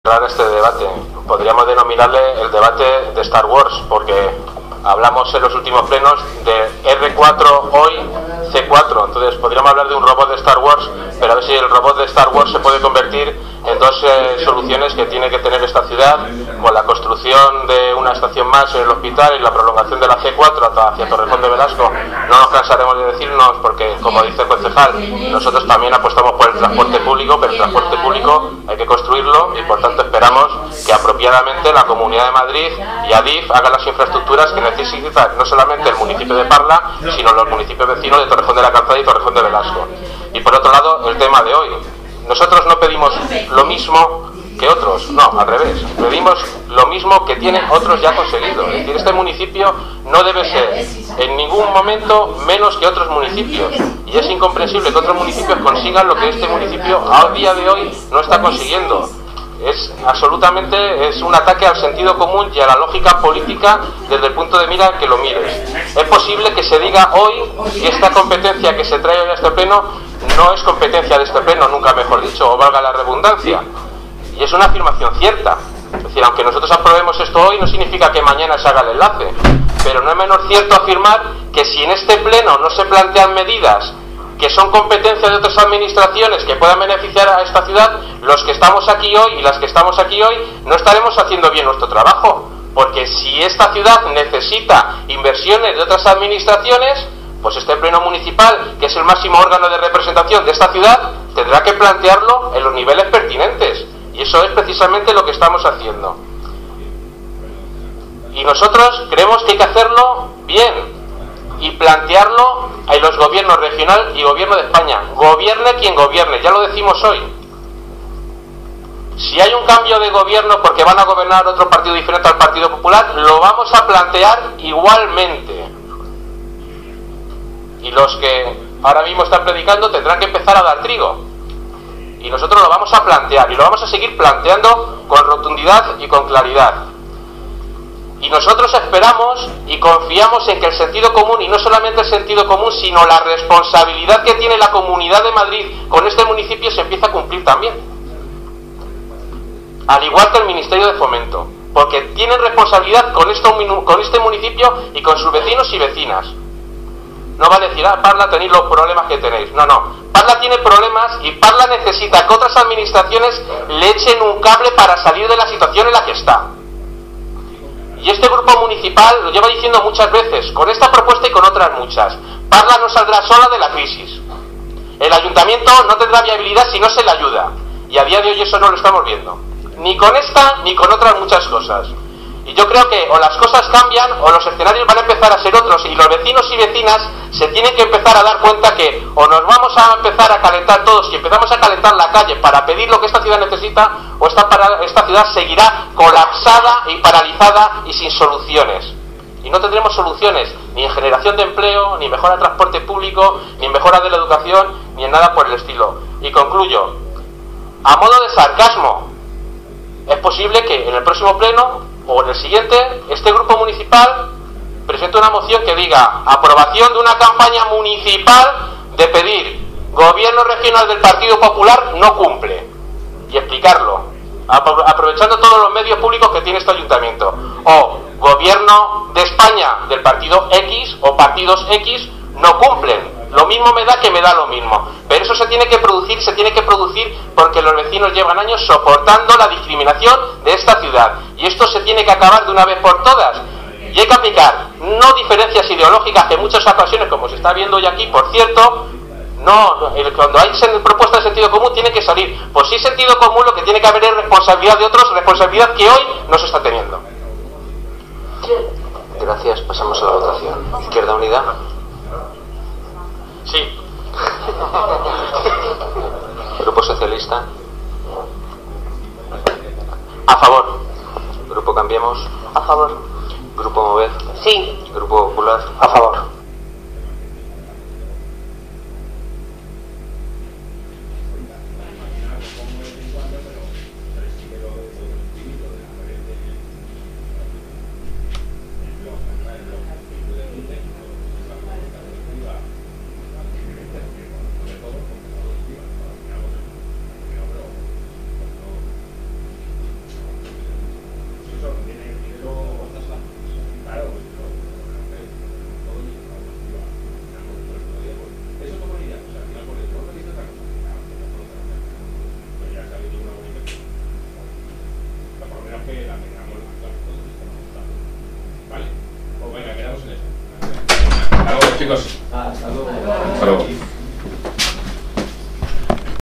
este debate. Podríamos denominarle el debate de Star Wars, porque hablamos en los últimos plenos de R4 hoy, C4. Entonces podríamos hablar de un robot de Star Wars, pero a ver si el robot de Star Wars se puede convertir en dos soluciones que tiene que tener esta ciudad, con la construcción de una estación más en el hospital y la prolongación de la C4 hacia Torrejón de Velasco. No nos cansaremos de decirnos, porque como dice el concejal, nosotros también apostamos por el transporte público, pero el transporte público hay que construirlo y por tanto esperamos que apropiadamente la Comunidad de Madrid y Adif hagan las infraestructuras que necesita no solamente el municipio de Parla, sino los municipios vecinos de Torrejón de la Calzada y Torrejón de Velasco. Y por otro lado, el tema de hoy. Nosotros no pedimos lo mismo que otros, no, al revés. Pedimos lo mismo que tienen otros ya conseguido. Es decir, este municipio no debe ser en ningún momento menos que otros municipios. Y es incomprensible que otros municipios consigan lo que este municipio a día de hoy no está consiguiendo. Es absolutamente, es un ataque al sentido común y a la lógica política desde el punto de mira que lo mires. Es posible que se diga hoy que esta competencia que se trae hoy a este pleno no es competencia de este pleno, nunca mejor dicho, o valga la redundancia. Y es una afirmación cierta. Es decir, aunque nosotros aprobemos esto hoy, no significa que mañana se haga el enlace. Pero no es menos cierto afirmar que si en este pleno no se plantean medidas que son competencia de otras administraciones que puedan beneficiar a esta ciudad, los que estamos aquí hoy y las que estamos aquí hoy no estaremos haciendo bien nuestro trabajo, porque si esta ciudad necesita inversiones de otras administraciones, pues este pleno municipal, que es el máximo órgano de representación de esta ciudad, tendrá que plantearlo en los niveles pertinentes, y eso es precisamente lo que estamos haciendo. Y nosotros creemos que hay que hacerlo bien y plantearlo en los gobiernos regional y gobierno de España. Gobierne quien gobierne, ya lo decimos hoy. Si hay un cambio de gobierno porque van a gobernar otro partido diferente al Partido Popular, lo vamos a plantear igualmente. Y los que ahora mismo están predicando tendrán que empezar a dar trigo. Y nosotros lo vamos a plantear y lo vamos a seguir planteando con rotundidad y con claridad. Y nosotros esperamos y confiamos en que el sentido común, y no solamente el sentido común, sino la responsabilidad que tiene la Comunidad de Madrid con este municipio, se empieza a cumplir también. Al igual que el Ministerio de Fomento, porque tienen responsabilidad con este municipio y con sus vecinos y vecinas. No va a decir, Parla tenéis los problemas que tenéis. No, no. Parla tiene problemas y Parla necesita que otras administraciones le echen un cable para salir de la situación en la que está. Y este grupo municipal lo lleva diciendo muchas veces, con esta propuesta y con otras muchas. Parla no saldrá sola de la crisis. El ayuntamiento no tendrá viabilidad si no se le ayuda. Y a día de hoy eso no lo estamos viendo. Ni con esta, ni con otras muchas cosas. Y yo creo que o las cosas cambian o los escenarios van a empezar a ser otros, y los vecinos y vecinas se tienen que empezar a dar cuenta que o nos vamos a empezar a calentar todos y empezamos a calentar la calle para pedir lo que esta ciudad necesita, o esta ciudad seguirá colapsada y paralizada y sin soluciones. Y no tendremos soluciones ni en generación de empleo, ni mejora de transporte público, ni en mejora de la educación, ni en nada por el estilo. Y concluyo, a modo de sarcasmo, es posible que en el próximo pleno o en el siguiente, este grupo municipal presente una moción que diga aprobación de una campaña municipal de pedir gobierno regional del Partido Popular no cumple, y explicarlo, aprovechando todos los medios públicos que tiene este ayuntamiento, o gobierno de España del partido X o partidos X no cumplen. Lo mismo me da que me da lo mismo, pero eso se tiene que producir porque los vecinos llevan años soportando la discriminación de esta ciudad, y esto se tiene que acabar de una vez por todas. Y hay que aplicar no diferencias ideológicas que en muchas ocasiones, como se está viendo hoy aquí, por cierto, cuando hay propuestas de sentido común tiene que salir. Pues si es sentido común, lo que tiene que haber es responsabilidad de otros, responsabilidad que hoy no se está teniendo. Gracias, pasamos a la votación. Izquierda Unida. Sí. Grupo Socialista. A favor. Grupo Cambiemos. A favor. Grupo Mover. Sí. Grupo Popular. A favor. chicos. Hasta luego. Hasta luego.